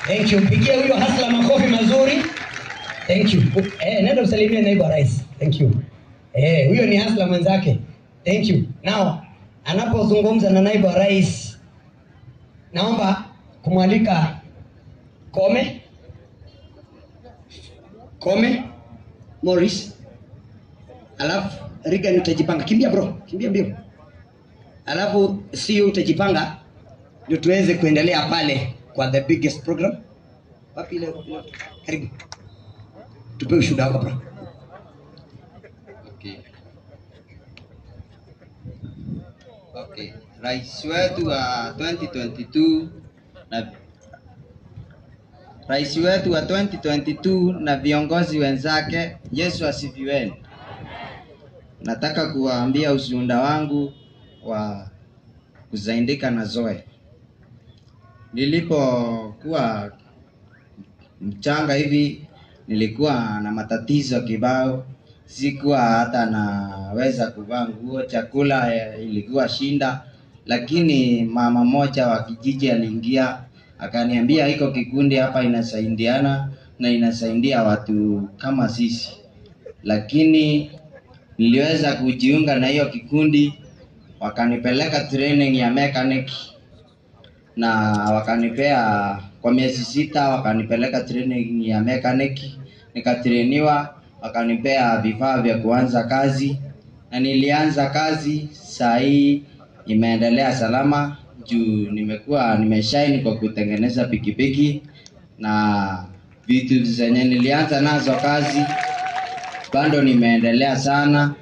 Thank you. Pigia huyo Hasla makofi mazuri. Thank you. Nenda usalimie naibu rais. Thank you. Huyo ni Hasla mwenzake. Thank you. Now, anapozungumza na naibu rais, naomba kumwalika Kome Morris. Alafu Regan utajipanga. Kimbia bro, kimbia mbio. Alafu CEO utajipanga ndio tuweze kuendelea pale kwa the biggest program. Wapi leo? Karibu. Tupe ushuhuda wako bro. Okay. Rais wetu wa 2022 na viongozi wenzake, Yesu asifiwe. Nataka kuwaambia ushuhuda wangu wa kuzaindika na Zoe. Nilipokuwa mchanga hivi nilikuwa na matatizo kibao, sikuwa hata naweza kuvaa nguo, chakula ilikuwa shinda, lakini mama moja wa kijiji aliingia akaniambia iko kikundi hapa inasaidiana na inasaidia watu kama sisi. Lakini niliweza kujiunga na hiyo kikundi, wakanipeleka training ya mechanic na wakanipea kwa miezi 6, wakanipeleka training ya mechanic, nikatrainiwa, wakanipea vifaa vya kuanza kazi na nilianza kazi. Saa hii imeendelea salama juu nimeshine kwa kutengeneza pikipiki na vitu zenye nilianza nazo kazi bado nimeendelea sana.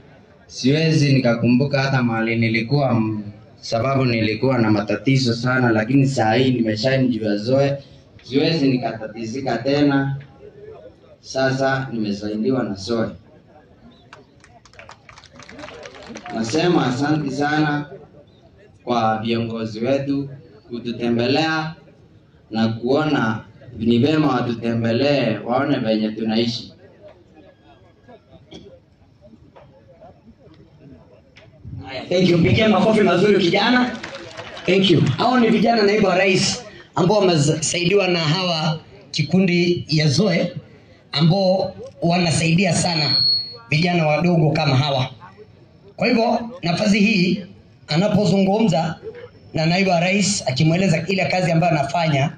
Siwezi nikakumbuka hata mahali nilikuwa sababu nilikuwa na matatizo sana, lakini saa hii nimeshine juu ya Zoe. Siwezi nikatatizika tena. Sasa nimesaidiwa na Zoe. Nasema asante sana kwa viongozi wetu kututembelea na kuona ni vema watutembelee waone venye tunaishi. Thank you. Pigia makofi mazuri kijana. Thank you. Hao ni vijana naibu wa rais ambao wamesaidiwa na hawa kikundi ya Zoe ambao wanasaidia sana vijana wadogo kama hawa. Kwa hivyo nafasi hii anapozungumza na naibu wa rais akimweleza ile kazi ambayo anafanya,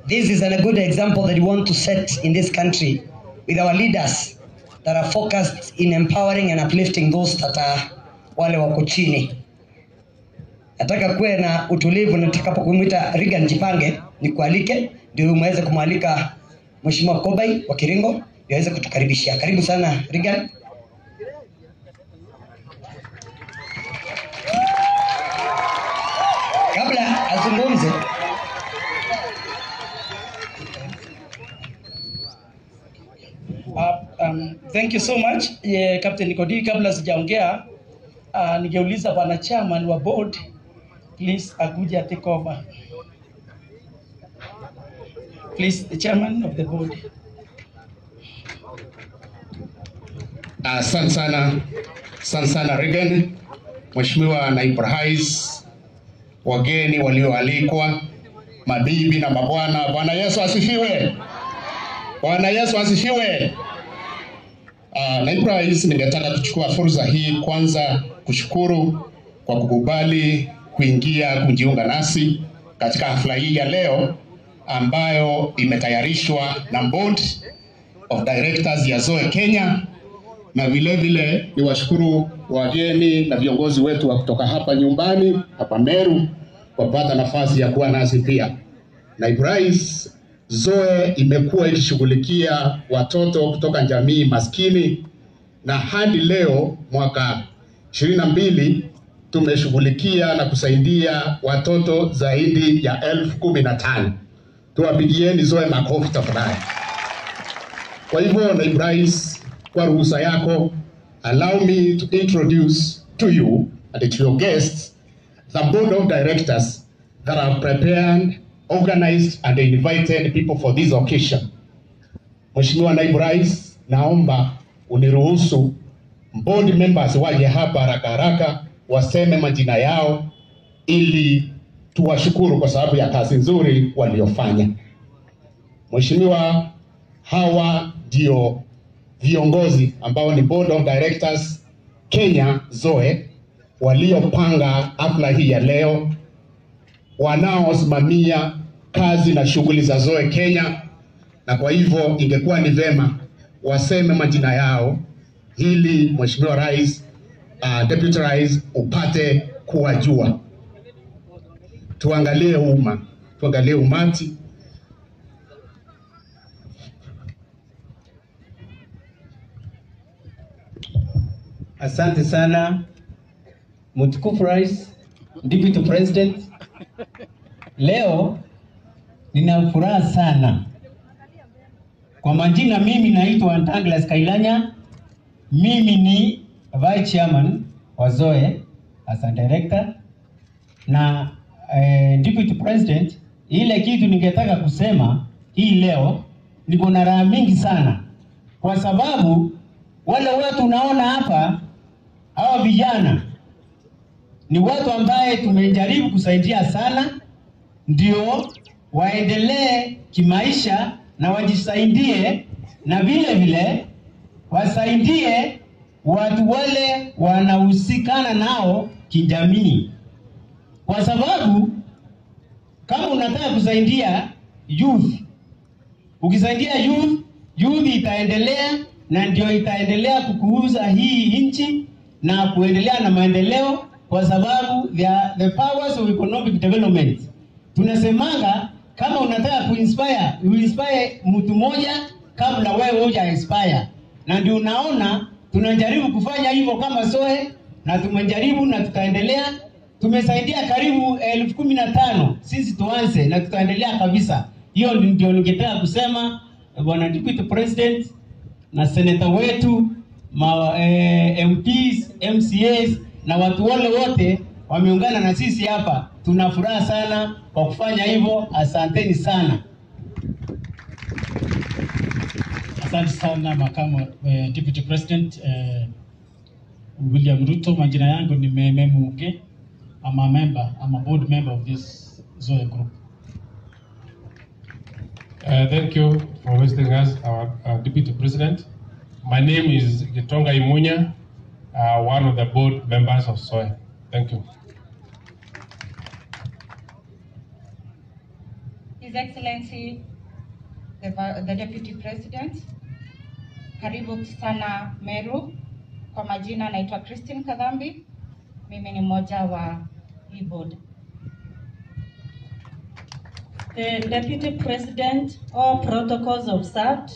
this is a good example that we want to set in this country with our leaders that are focused in empowering and uplifting those that are wale wako chini. Nataka kuwe na utulivu, na nitakapokumwita Regan jipange nikualike ndio muweze kumwalika Mheshimiwa Kobai wa Kiringo ndio aweze kutukaribishia. Karibu sana Regan. Kabla azungumze, thank you so much Captain Nikodi. Kabla sijaongea ningeuliza bwana chairman wa board please akuja take over. Please, the chairman of the board. Asante sana Regan, Mheshimiwa naibu rais, wageni walioalikwa, mabibi na mabwana. Bwana Yesu asifiwe. Bwana Yesu asifiwe. Naibu rais, ningetaka kuchukua fursa hii kwanza kushukuru kwa kukubali kujiunga nasi katika hafla hii ya leo ambayo imetayarishwa na Board of Directors ya Zoe Kenya, na vile vile ni washukuru wageni na viongozi wetu wa kutoka hapa nyumbani hapa Meru kupata nafasi ya kuwa nasi pia. Naibu rais, Zoe imekuwa ikishughulikia watoto kutoka jamii maskini, na hadi leo mwaka 22 tumeshughulikia na kusaidia watoto zaidi ya 15,000. Tuwapigieni Zoe makofi tafadhali. Kwa hivyo naibu rais, kwa ruhusa yako, allow me to introduce to you and to your guests the board of directors that have prepared, organized and invited people for this occasion. Mheshimiwa naibu rais, naomba uniruhusu board members waje hapa haraka waseme majina yao ili tuwashukuru kwa sababu ya kazi nzuri waliofanya. Mheshimiwa, hawa ndio viongozi ambao ni Board of Directors Kenya Zoe waliopanga hafla hii ya leo, wanaosimamia kazi na shughuli za Zoe Kenya, na kwa hivyo ingekuwa ni vema waseme majina yao ili Mheshimiwa Rais, Deputy Rais upate kuwajua. Tuangalie umati. Asante sana Mtukufu Rais, Deputy President. Leo nina furaha sana. Kwa majina, mimi naitwa Douglas Kailanya. Mimi ni Vice Chairman wa Zoe as a director na Deputy President. Ile kitu ningetaka kusema hii leo, niko na raha mingi sana kwa sababu wale watu unaona hapa, hawa vijana ni watu ambaye tumejaribu kusaidia sana, ndio waendelee kimaisha na wajisaidie, na vile vile wasaidie watu wale wanahusikana nao kijamii. Kwa sababu kama unataka kusaidia youth, ukisaidia youth itaendelea, na ndio itaendelea kukuuza hii nchi na kuendelea na maendeleo, kwa sababu the powers of economic development. Tunasemanga kama unataka uinspire mtu moja kabla wewe huja inspire. Na ndio unaona tunajaribu kufanya hivyo kama Zoe, na tumejaribu na tutaendelea. Tumesaidia karibu 15,000 sisi tuanze, na tutaendelea kabisa. Hiyo ndio ningetaka kusema, Bwana Deputy President na seneta wetu, MPs, MCAs na watu wale wote wameungana na sisi hapa. Tuna furaha sana kwa kufanya hivyo. Asanteni sana. Asante sana makamu Deputy President William Ruto. Majina yangu ni Muge. I'm a board member of this Zoe group. Thank you for hosting us, our Deputy President. My name is Gitonga Imunya, one of the board members of Zoe. Thank you. His Excellency, the Deputy President, karibu sana Meru. Kwa majina naitwa Christine Kadhambi. Mimi ni mmoja wa hii board. The Deputy President, all protocols observed.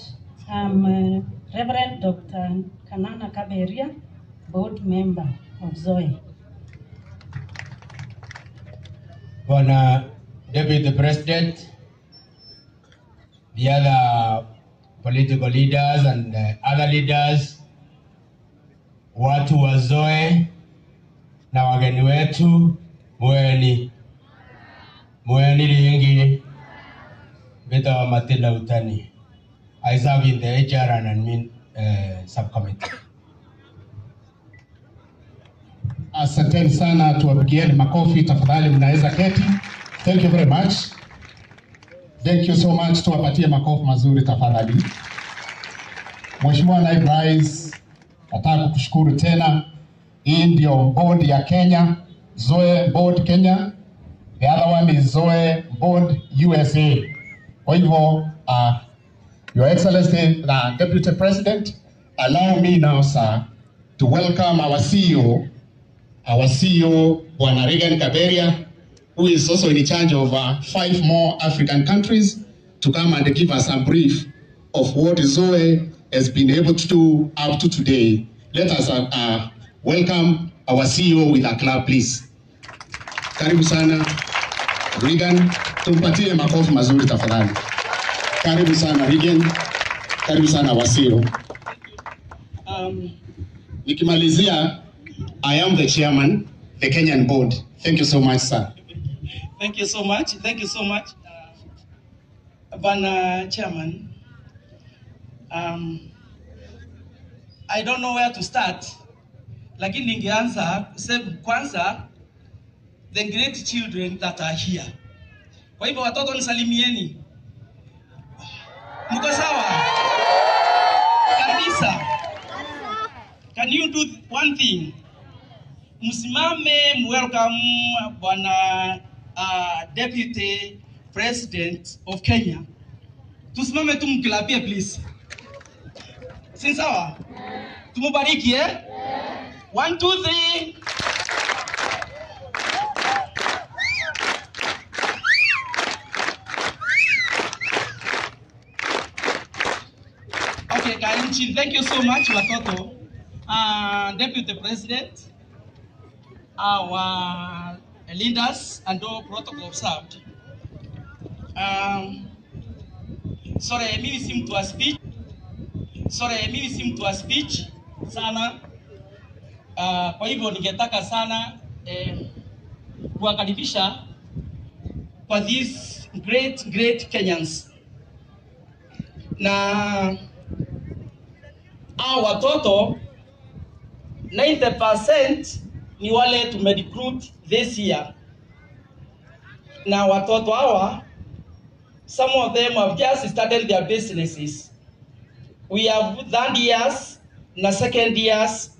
Reverend Dr. Kanana Kaberia, board member of Zoe. Bwana Deputy President, the other political leaders and other leaders, watu wa Zoe na wageni wetu, mweni lingi beta wa Matilda Utani. I serve in the HR and admin subcommittee. Asanteni sana, tuwapigieni makofi tafadhali, mnaweza keti. Thank you very much. Thank you so much, tuwapatie makofi mazuri tafadhali. Mheshimiwa Naibu Rais, nataka kukushukuru tena. Hii ndio board ya Kenya, Zoe Board Kenya. The other one is Zoe Board USA. Kwa hivyo, Your Excellency, the Deputy President, allow me now, sir, to welcome our CEO, Bwana Regan Kaberia, who is also in charge of 5 more African countries, to come and give us a brief of what Zoe has been able to do up to today. Let us welcome our CEO with a clap, please. Karibu sana, Regan, tumpatie makofi mazuri tafadhali. Karibu sana Regan, karibu sana Wasio. Nikimalizia, I am the chairman, the Kenyan board. Thank you so much, sir. Thank you so much. Thank you so much, Bwana Chairman. I don't know where to start, lakini ningeanza kwanza the great children that are here. Kwa hivyo watoto nisalimieni. Mko sawa? Kabisa. Can you do one thing? Msimame welcome bwana Deputy President of Kenya. Tusimame tumklapie please. Si sawa? Tumubariki 1 2 3. Okay, Kainchi, thank you so much watoto. Deputy President, our leaders and all protocol observed. Sorry, mimi si mtu wa speech sana. Kwa hivyo ningetaka sana kuwakaribisha kwa these great Kenyans. Na hao watoto 90% ni wale tumerecruit this year. Na watoto hawa, some of them have just started their businesses. We have third years na second years,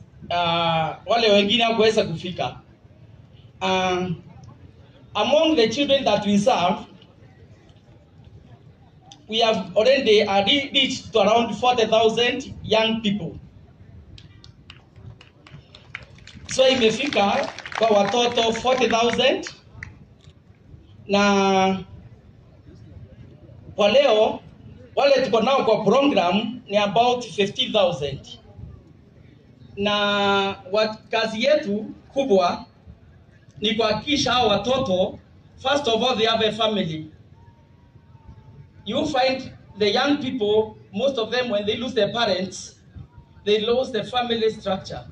wale wengine hawakuweza kufika. Among the children that we serve, we have already reached to around 40,000 young people. So imefika kwa watoto 40,000 na kwa leo wale tuko nao kwa program ni about 50,000. Na kazi yetu kubwa ni kuhakikisha hao watoto, first of all, they have a family. You find the young people, most of them, when they lose their parents, they lose the family structure.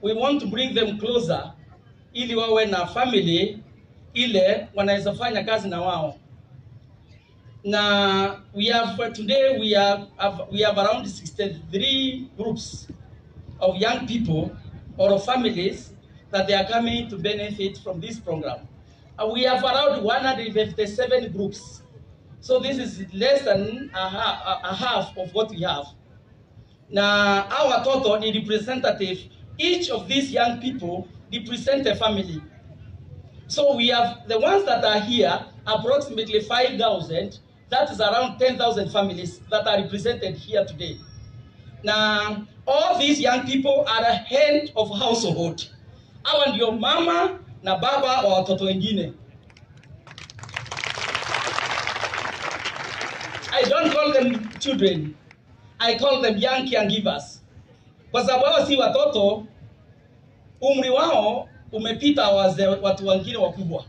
We want to bring them closer ili wawe na family ile wanaweza fanya kazi na wao. Na today we have around 63 groups of young people or of families that they are coming to benefit from this program. We have around 157 groups. So this is less than a half of what we have. Now our total is representative. Each of these young people represent a family. So we have the ones that are here, approximately 5,000. That is around 10,000 families that are represented here today. Now, all these young people are a head of household. Hawa ndio mama na baba wa watoto wengine. I don't call them children. I call them young caregivers. Kwa sababu hao si watoto, umri wao umepita watu wengine wakubwa.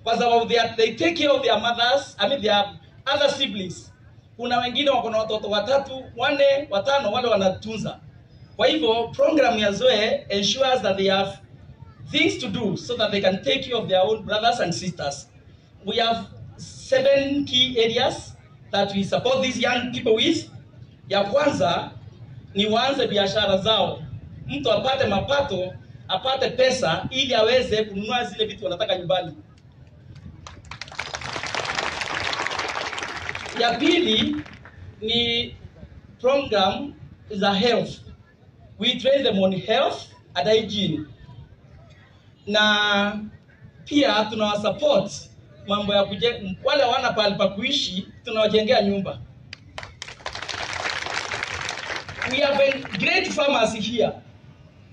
Kwa sababu they take care of their mothers, their other siblings. Kuna wengine wako na watoto 3, 4, 5 wale wanatunza. Kwa hivyo program ya Zoe ensures that they have things to do so that they can take care of their own brothers and sisters. We have 7 key areas that we support these young people with. Ya kwanza ni waanze biashara zao. Mtu apate mapato, apate pesa ili aweze kununua zile vitu wanataka nyumbani. Ya pili ni program za health. We train them on health and hygiene. Na pia tunawasupport mambo ya wale wana pahali pa kuishi, tunawajengea nyumba. We have great farmers here.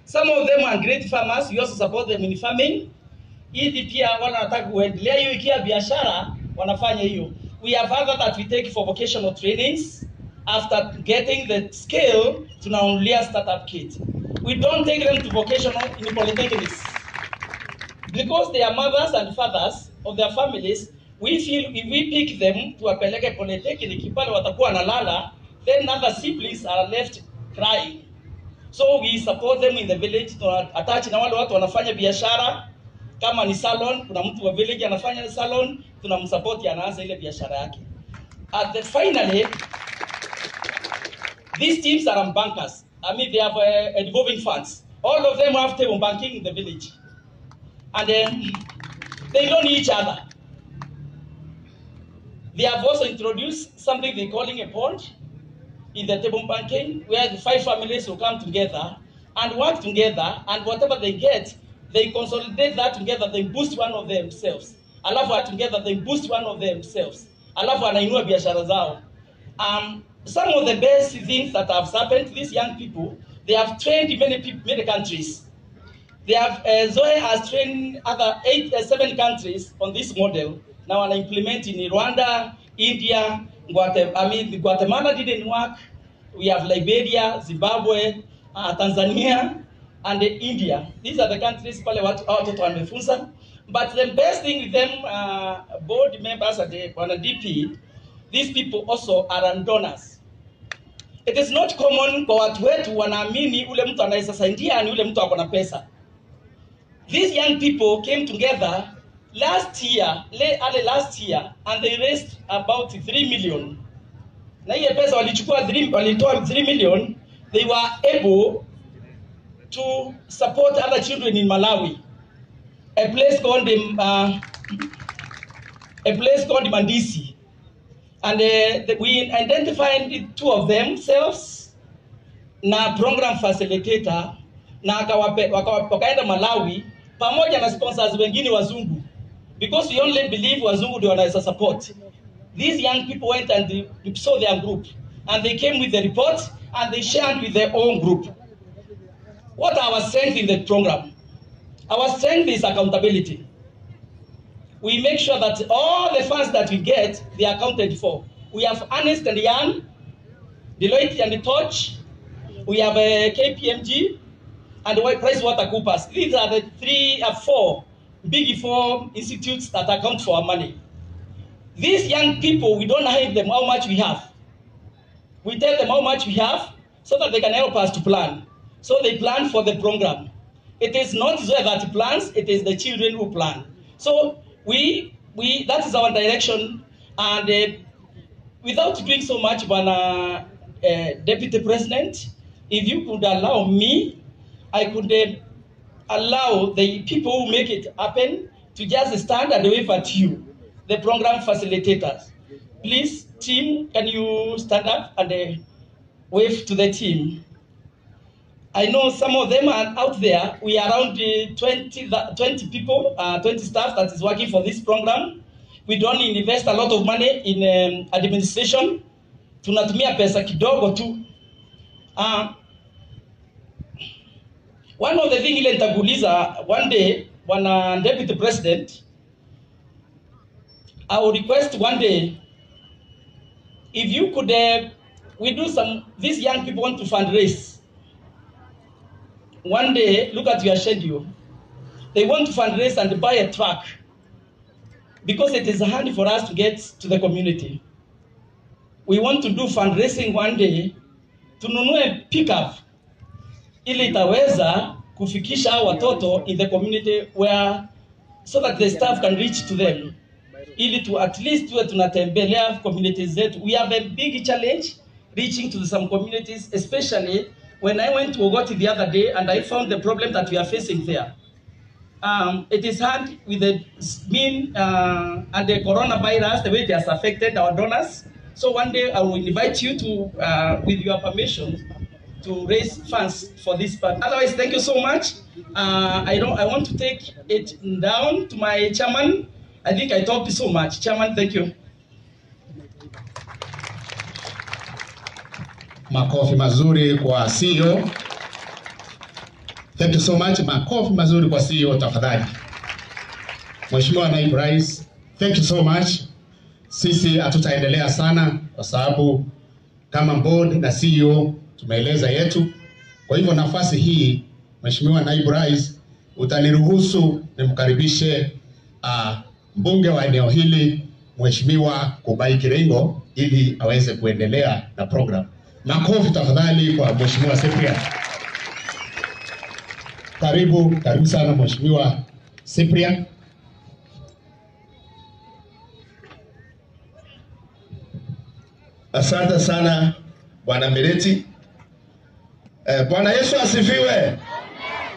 Some of them are great farmers. We also support them in farming. Ili pia wanataka kuendelea hiyo ikia biashara wanafanya hiyo. We have other that we take for vocational trainings. After getting the skill, tunaongelea startup kit. We don't take them to vocational in polytechnics. Because they are mothers and fathers of their families, we feel if we pick them to apeleke polytechnic pale watakuwa nalala, then other siblings are left crying. So we support them in the village, to attach na wale watu wanafanya biashara. Kama ni salon, kuna mtu wa village anafanya salon, tunamsupport anaanza ile biashara yake. Finally, these teams are bankers. They have revolving funds. All of them have table banking in the village. And then they loan each other. They have also introduced something they're calling a pond in the table banking, where the 5 families will come together and work together, and whatever they get, they consolidate that together, they boost one of themselves. Alafu together, they boost one of themselves. Alafu anainua biashara zao. Some of the best things that have happened to these young people, they have trained many countries. They have, Zoe has trained other 7 countries on this model. Now I'm implementing in Rwanda, India, Guatemala didn't work. We have Liberia, Zimbabwe, Tanzania, and India. These are the countries pale watu wamefunza. But the best thing with them, board members at the DP, these people also are donors. It is not common kwa watu wetu wanaamini ule mtu anaweza saidia ni ule mtu akona pesa. These young people came together last year, and they raised about 3 million. Na hiyo pesa walitoa 3 million, they were able to support other children in Malawi. A place called Mandisi. And we identified 2 of themselves na program facilitator na wakaenda Malawi pamoja na sponsors wengine wazungu, because we only believe wazungu ndio wanaweza support. These young people went and they saw their group and they came with the report and they shared with their own group. What our strength in the program? Our strength is accountability. We make sure that all the funds that we get, they are accounted for. We have Ernst & Young, Deloitte and Touch, we have KPMG, and PricewaterhouseCoopers. These are the 3 or 4 big 4 institutes that account for our money. These young people, we don't hide them how much we have. We tell them how much we have so that they can help us to plan. So they plan for the program. It is not Zoe that plans, it is the children who plan. So that is our direction, and without doing so much, Deputy President, if you could allow me, I could allow the people who make it happen to just stand and wave at you, the program facilitators. Please, team, can you stand up and wave to the team? I know some of them are out there. We are around 20 people, 20 staff that is working for this program. We don't invest a lot of money in administration. Tunatumia pesa kidogo tu. One of the things ile nitakuuliza one day, Bwana Deputy President, I would request one day, if you could, we do some, these young people want to fundraise. One day, look at your schedule. They want to fundraise and buy a truck because it is handy for us to get to the community. We want to do fundraising one day, tununue pickup ili itaweza kufikisha watoto in the community where, so that the staff can reach to them. Ili to at least tuwe tunatembelea communities zetu. We have a big challenge reaching to some communities, especially when I went to Ogoti the other day and I found the problem that we are facing there. It is hard with the and the coronavirus, the way it has affected our donors. So one day I will invite you to, with your permission, to raise funds for this part. Otherwise, thank you so much. I want to take it down to my chairman. I think I talked so much. Chairman, thank you. Makofi mazuri kwa CEO. Thank you so much. Makofi mazuri kwa CEO tafadhali. Mheshimiwa Naibu Rais, thank you so much. Sisi hatutaendelea sana kwa sababu kama board na CEO tumeeleza yetu. Kwa hivyo nafasi hii, Mheshimiwa Naibu Rais, utaniruhusu nimkaribishe mbunge wa eneo hili, Mheshimiwa Kubai Kirengo, ili aweze kuendelea na program. Makofi tafadhali kwa Mheshimiwa Cyprian. Karibu sana Mheshimiwa Cyprian. Asante sana Bwana Mireti. Bwana Yesu asifiwe.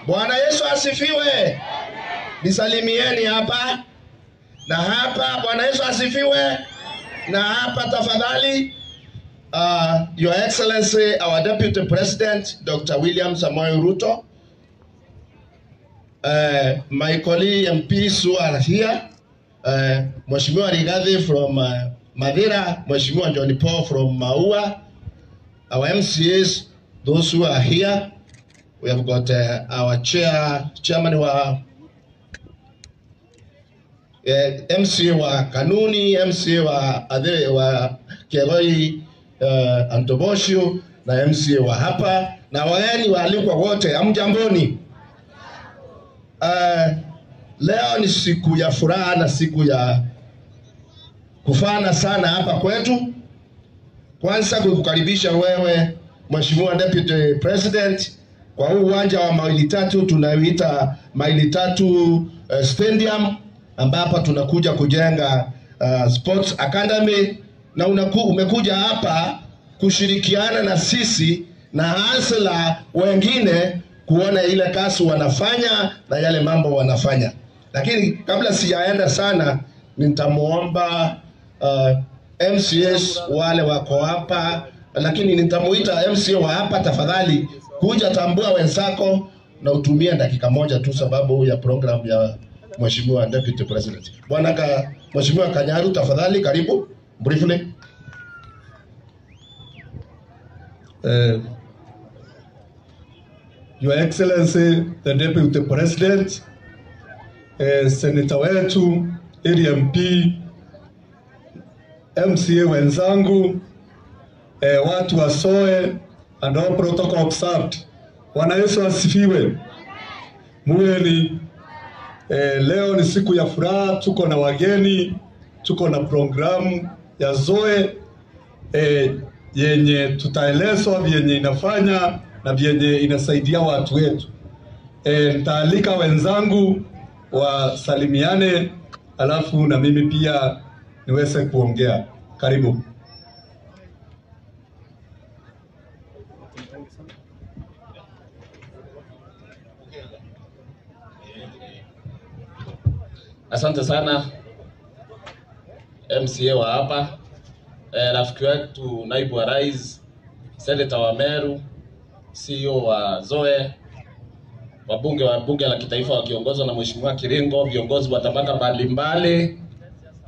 Bwana Yesu asifiwe. Nisalimieni hapa na hapa. Bwana Yesu asifiwe. Na hapa tafadhali, Your Excellency, our Deputy President, Dr. William Samoei Ruto, my colleague MPs who are here, Mheshimiwa Rigathi from Madira, Mheshimiwa John Paul from Maua, our MCAs, those who are here. We have got our chairman wa MCA wa Kanuni, MCA wa Kegoi Antobosho na MCA wa hapa na wageni waalikwa wote, hamjamboni. Leo ni siku ya furaha na siku ya kufana sana hapa kwetu. Kwanza kukukaribisha wewe Mheshimiwa Deputy President kwa huu uwanja wa maili tatu, tunaoita maili tatu stadium, ambapo tunakuja kujenga sports academy, na umekuja hapa kushirikiana na sisi na hasla wengine kuona ile kazi wanafanya na yale mambo wanafanya. Lakini kabla sijaenda sana, nitamuomba MCS wale wako hapa, lakini nitamuita MCA wa hapa, tafadhali kuja tambua wenzako na utumie dakika moja tu sababu ya program ya Mheshimiwa Deputy President. Mheshimiwa Kanyaru, tafadhali karibu briefly. Your Excellency the Deputy President, Senator wetu, MP, MCA wenzangu, watu wa SOE and all protocol observed. Bwana Yesu asifiwe. Muweni, leo ni siku ya furaha, tuko na wageni, tuko na programu ya ZOE yenye tutaelezwa vyenye inafanya na vyenye inasaidia watu wetu. Nitaalika wenzangu wasalimiane, alafu na mimi pia niweze kuongea. Karibu. Asante sana MCA wa hapa, rafiki wetu naibu wa rais, Senator wa Meru, CEO wa ZOE, wabunge wa bunge la kitaifa wakiongozwa na Mheshimiwa Kiringo, viongozi wa tabaka mbalimbali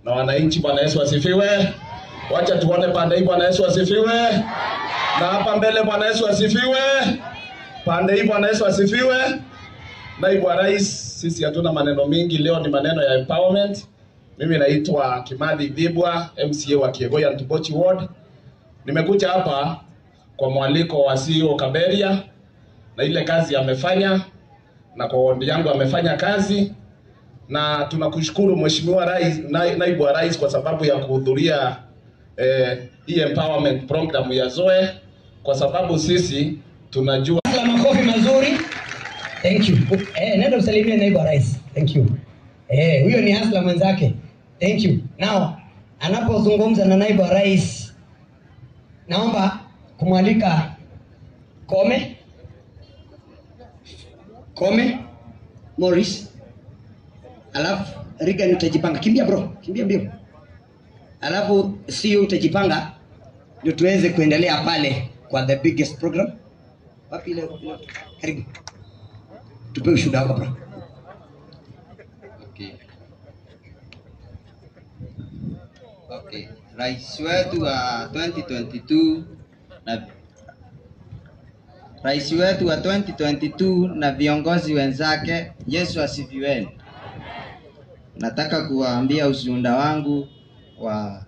na wananchi. Bwana Yesu asifiwe. Wacha tuone pande hii. Bwana Yesu asifiwe. Na hapa mbele Bwana Yesu asifiwe. Pande hii Bwana Yesu asifiwe. Naibu wa rais, sisi hatuna maneno mingi, leo ni maneno ya empowerment. Mimi naitwa Kimathi Dhibwa, MCA wa Kegoi Antobosho Ward. Nimekuja hapa kwa mwaliko wa CEO Kaberia na ile kazi amefanya, na kwa ward yangu amefanya kazi, na tunakushukuru Mheshimiwa Rais, naibu wa rais, kwa sababu ya kuhudhuria hii empowerment program ya ZOE, kwa sababu sisi tunajua. Makofi mazuri. Thank you. Nenda usalimie naibu wa rais. Thank you. Huyo ni hasla mwenzake. Thank you. Now, anapozungumza na naibu wa rais, naomba kumwalika Kome Morris. Alafu Regan utajipanga. Kimbia bro, kimbia mbio. Alafu CEO utajipanga ndio tuweze kuendelea pale kwa the biggest program. Wapi leo? Karibu. Tupe ushuhuda wako bro. Okay. Rais wetu wa 2022 na viongozi wenzake, Yesu asifiwe. Nataka kuwaambia ushuhuda wangu wa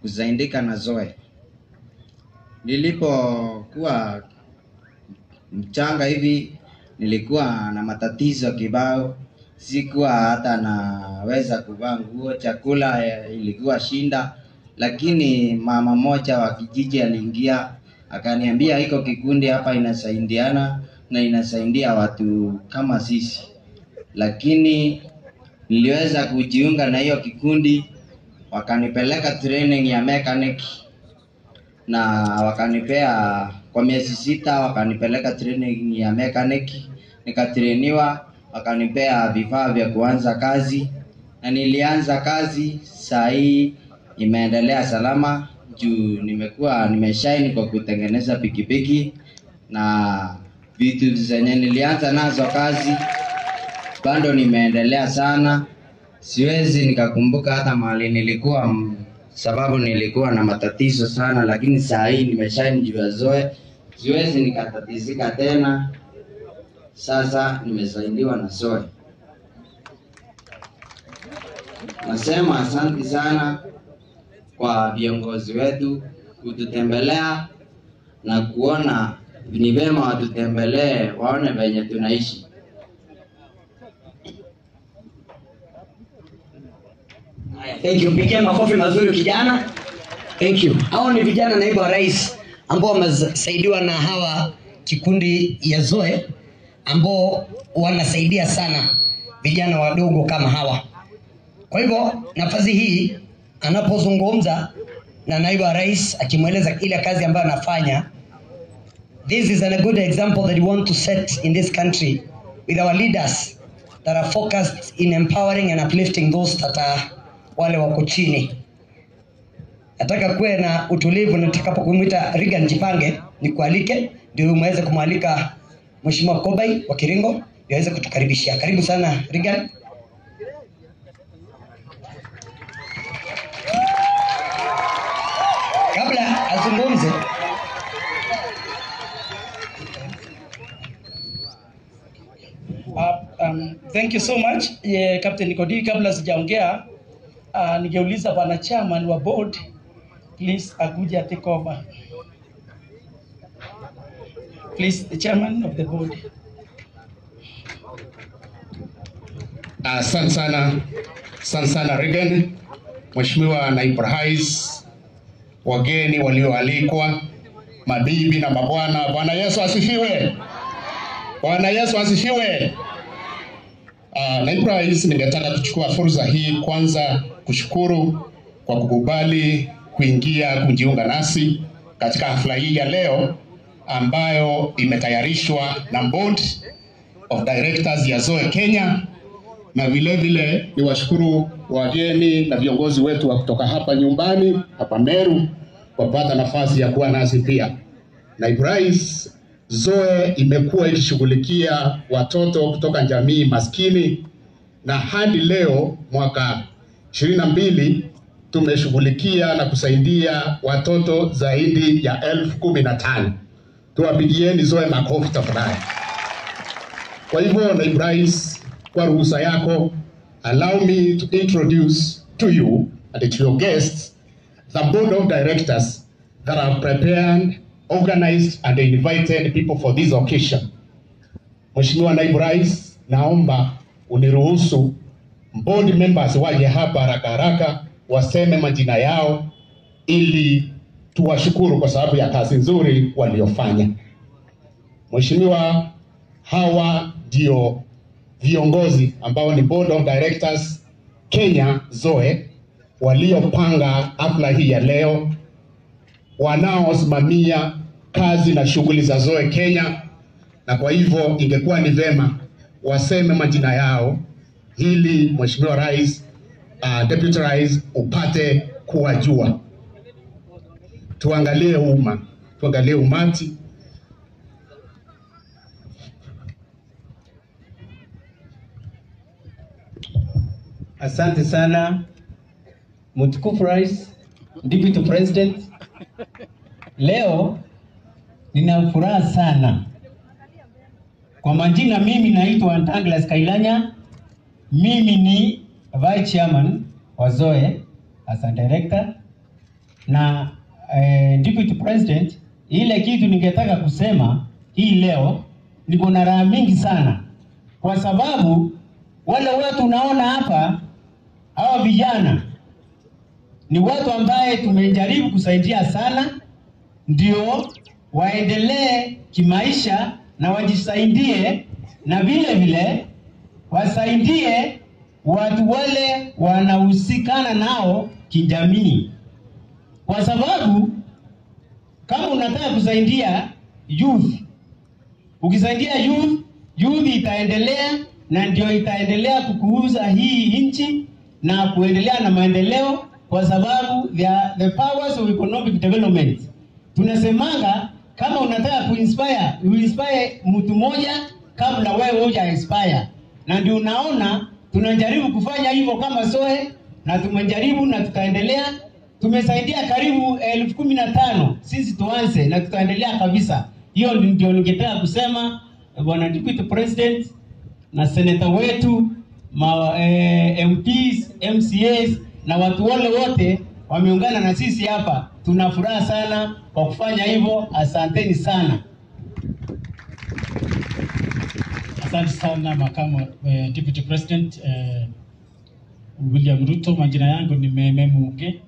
kuzaindika na ZOE. Nilipokuwa mchanga hivi nilikuwa na matatizo kibao, sikuwa hata naweza kuvaa nguo, chakula ilikuwa shinda, lakini mama moja wa kijiji aliingia akaniambia iko kikundi hapa inasaidiana na inasaidia watu kama sisi. Lakini niliweza kujiunga na hiyo kikundi, wakanipeleka training ya mechanic na wakanipea kwa miezi 6, wakanipeleka training ya mechanic, nikatrainiwa, wakanipea vifaa vya kuanza kazi na nilianza kazi saa hii imeendelea salama juu nimeshine kwa kutengeneza pikipiki na vitu zenye nilianza nazo kazi bado nimeendelea sana. Siwezi nikakumbuka hata mahali nilikuwa sababu nilikuwa na matatizo sana, lakini saa hii nimeshine juu ya Zoe. Siwezi nikatatizika tena. Sasa nimesaidiwa na Zoe. Nasema asante sana kwa viongozi wetu kututembelea na kuona ni vema watutembelee waone venye tunaishi. Thank you. Pigia makofi mazuri kijana. Thank you. Hao ni vijana naibu wa rais ambao wamesaidiwa na hawa kikundi ya Zoe ambao wanasaidia sana vijana wadogo kama hawa. Kwa hivyo nafasi hii anapozungumza na naibu wa rais akimweleza ile kazi ambayo anafanya, this is a good example that we want to set in this country with our leaders that are focused in empowering and uplifting those that are wale wako chini. Nataka kuwe na utulivu, nataka kumwita Regan Jipange nikualike ndio muweze kumwalika Mheshimiwa Kobai wa Kiringo ndio aweze kutukaribishia. Karibu sana Regan. Kabla azungumze, thank you so much Captain Kodi. Kabla sijaongea ningeuliza bwana chairman wa board please akuja take over. Please, the chairman of the board. Asante sana Regan, Mheshimiwa Naibu Rais, wageni walioalikwa, mabibi na mabwana, Bwana Yesu asifiwe. Bwana Yesu asifiwe. Naibu Rais, ningetaka kuchukua fursa hii kwanza kushukuru kwa kukubali kujiunga nasi katika hafla hii ya leo ambayo imetayarishwa na Board of Directors ya Zoe Kenya, na vile vile ni washukuru wageni na viongozi wetu wa kutoka hapa nyumbani hapa Meru wapata nafasi ya kuwa nasi pia. Naibu Rais, Zoe imekuwa ikishughulikia watoto kutoka jamii maskini na hadi leo mwaka 22 tumeshughulikia na kusaidia watoto zaidi ya 15,000. Tuwapigieni Zoe makofi tafadhali. Kwa hivyo Naibu Rais, kwa ruhusa yako, allow me to introduce to you and to your guests the Board of Directors that have prepared, organized and invited people for this occasion. Mheshimiwa Naibu Rais, naomba uniruhusu board members waje hapa haraka waseme majina yao ili tuwashukuru kwa sababu ya kazi nzuri waliofanya. Mheshimiwa, hawa ndio viongozi ambao ni Board of Directors Kenya Zoe waliopanga hafla hii ya leo, wanaosimamia kazi na shughuli za Zoe Kenya, na kwa hivyo ingekuwa ni vema waseme majina yao ili Mheshimiwa Rais, Deputy Rais upate kuwajua. Tuangalie umati. Asante sana Mtukufu Rais, Deputy President. Leo nina furaha sana. Kwa majina mimi naitwa Ntanglas Kailanya. Mimi ni Vice Chairman wa Zoe as a Director na Deputy President. Ile kitu ningetaka kusema hii leo, niko na raha mingi sana kwa sababu wale watu unaona hapa, hawa vijana ni watu ambaye tumejaribu kusaidia sana ndio waendelee kimaisha na wajisaidie, na vile vile wasaidie watu wale wanahusikana nao kijamii. Kwa sababu kama unataka kusaidia youth, ukisaidia youth itaendelea na ndio itaendelea kukuuza hii nchi na kuendelea na maendeleo kwa sababu the powers of economic development. Tunasemanga kama unataka kuinspire, uinspire mtu mmoja kabla wewe huja inspire. Na ndio unaona tunajaribu kufanya hivyo kama SOE, na tumejaribu na tutaendelea. Tumesaidia karibu 15,000 sisi tuanze, na tutaendelea kabisa. Hiyo ndio ningetaka kusema, Bwana Deputy President na senator wetu, MPs, MCAs na watu wale wote wameungana na sisi hapa. Tuna furaha sana kwa kufanya hivyo. Asanteni sana. Asante sana makamu Deputy President William Ruto. Majina yangu ni Meme Muge.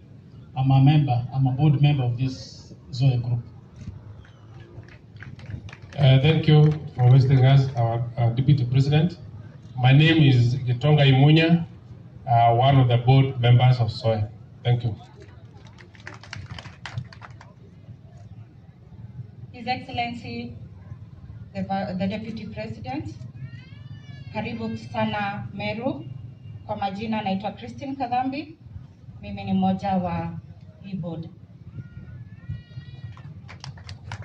I'm a board member of this ZOE group. Thank you for hosting us, our Deputy President. My name is Gitonga Imunya, one of the board members of SOE. Thank you. His Excellency, the Deputy President, karibu sana Meru. Kwa majina naitwa Christine Kadhambi. Mimi ni mmoja wa hii board.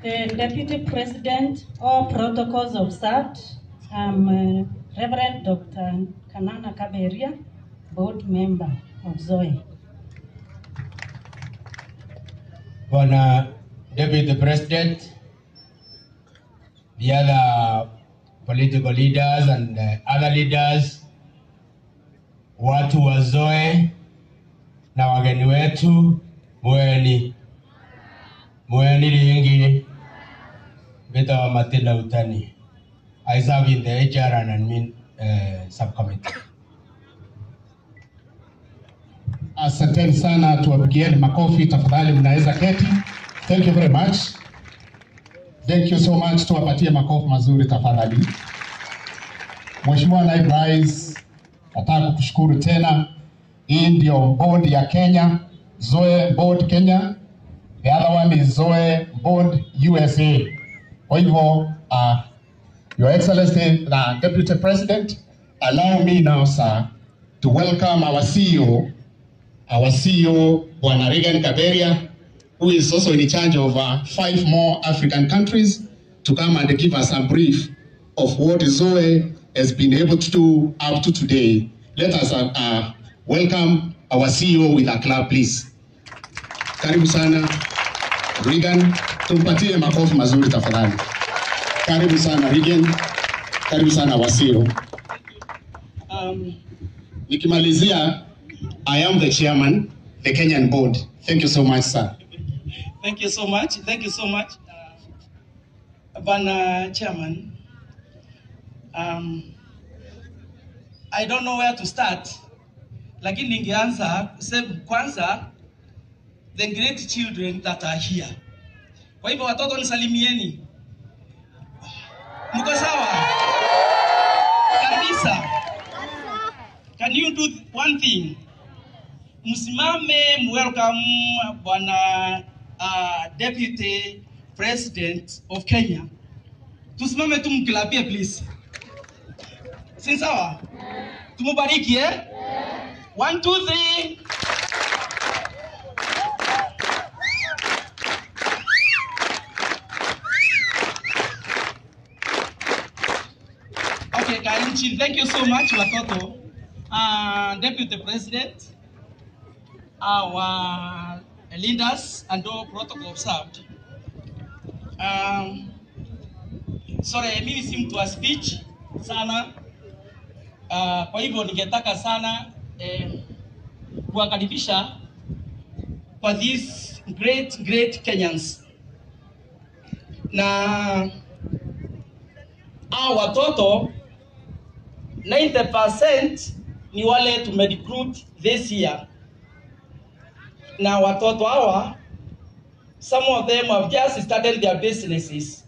The Deputy President, all protocols observed. I'm Reverend Dr. Kanana Kaberia, board member of ZOE. Bwana Deputy President, the other political leaders and other leaders, watu wa ZOE na wageni wetu, mweni lingi beta wa Matilda Utani. I serve in the HR and admin subcommittee. Asanteni sana, tuwapigieni makofi tafadhali, mnaweza keti. Thank you very much. Thank you so much, tuwapatie makofi mazuri tafadhali. Mheshimiwa Naibu Rais, nataka kukushukuru tena. Hii ndio board ya Kenya, ZOE board Kenya. The other one is ZOE board USA. Kwa hivyo, Your Excellency, the Deputy President, allow me now, sir, to welcome our CEO, Bwana Regan Kaberia, who is also in charge of 5 more African countries, to come and give us a brief of what ZOE has been able to do up to today. Let us welcome our CEO with a clap, please. Karibu sana, Regan. Tumpatie makofi mazuri tafadhali. Karibu sana, Regan. Karibu sana, our CEO. Nikimalizia, I am the chairman, the Kenyan board. Thank you so much, sir. Thank you so much. Thank you so much, Bwana Chairman. I don't know where to start, lakini ningeanza kusema kwanza the great children that are here. Kwa hivyo watoto nisalimieni. Mko sawa? Kabisa. Can you do one thing? Msimame welcome Bwana Deputy President of Kenya. Tusimame tu mkilapia please. Si sawa? Tumubariki eh? 1 2 3. Okay, Karinchi, thank you so much watoto. Deputy President, our leaders and all protocol observed. Sorry, mimi si mtu wa speech sana. Kwa hivyo ningetaka sana kuwakaribisha kwa these great Kenyans. Na hao watoto 90% ni wale tumerecruit this year. Na watoto hawa, some of them have just started their businesses.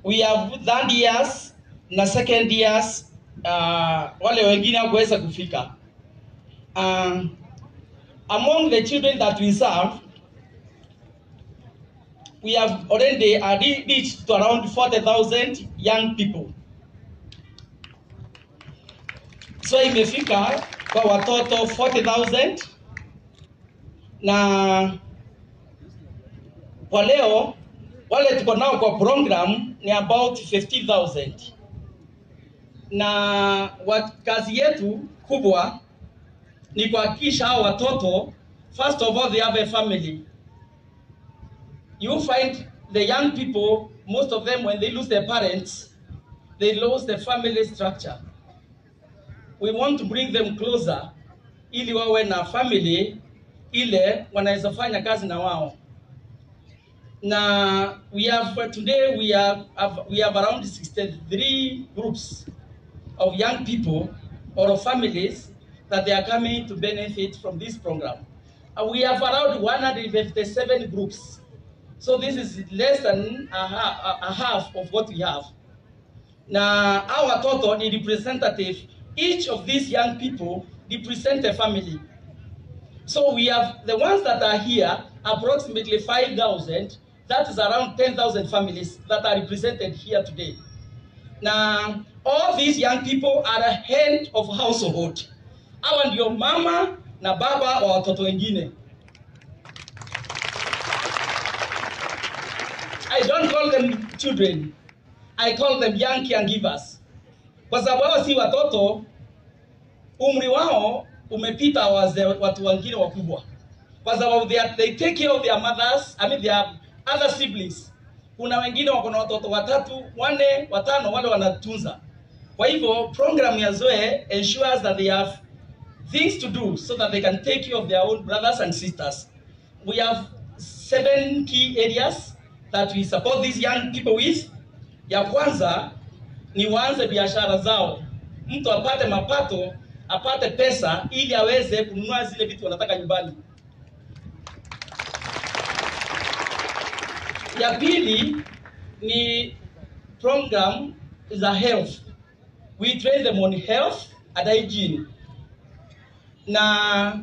We have third years na second years, wale wengine hawakuweza kufika. Among the children that we serve, we have already reached to around 40,000 young people. So imefika kwa watoto 40,000 na kwa leo wale tuko nao kwa program ni about 15,000, na kazi yetu kubwa ni kuhakikisha hao watoto, first of all, they have a family. You find the young people, most of them, when they lose their parents, they lose the family structure. We want to bring them closer ili wawe na family ile wanaweza fanya kazi na wao. Na today we have around 63 groups of young people or of families that they are coming to benefit from this program. We have around 157 groups. So this is less than a half of what we have. Now, our total is representative. Each of these young people represent a family. So we have the ones that are here, approximately 5,000. That is around 10,000 families that are represented here today. Now, all these young people are the head of household. Hawa ndio mama na baba wa watoto wengine. I don't call them children. I call them young caregivers. Kwa sababu hao si watoto, umri wao umepita watu wengine wakubwa. Kwa sababu they take care of their mothers, their other siblings. Kuna wengine wako na watoto 3, 4, 5 wale wanatunza. Kwa hivyo program ya Zoe ensures that they have things to do so that they can take care of their own brothers and sisters. We have 7 key areas that we support these young people with. Ya kwanza ni waanze biashara zao. Mtu apate mapato, apate pesa ili aweze kununua zile vitu wanataka nyumbani. Ya pili ni program za health. We train them on health and hygiene. Na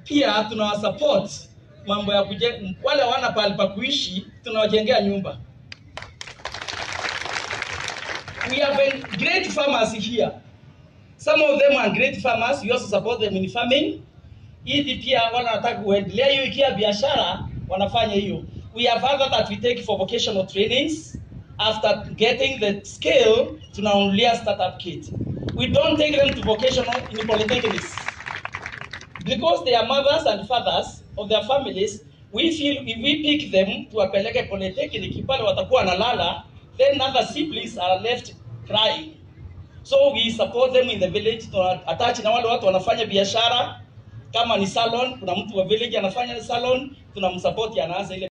pia tunawasupport mambo ya wale wana pahali pa kuishi, tunawajengea nyumba. We have great farmers here. Some of them are great farmers. We also support them in farming. Ili pia wanataka kuendelea hiyo ikia biashara, wanafanya hiyo. We have other that we take for vocational trainings. After getting the skill, tunanunulia startup kit. We don't take them to vocational in polytechnics. Because they are mothers and fathers of their families, we feel if we pick them to apeleke polytechnic, pale watakuwa nalala, then other siblings are left crying. So we support them in the village, attach na wale watu wanafanya biashara. Kama ni salon, kuna mtu wa village anafanya salon, tunamsupport anaanza ile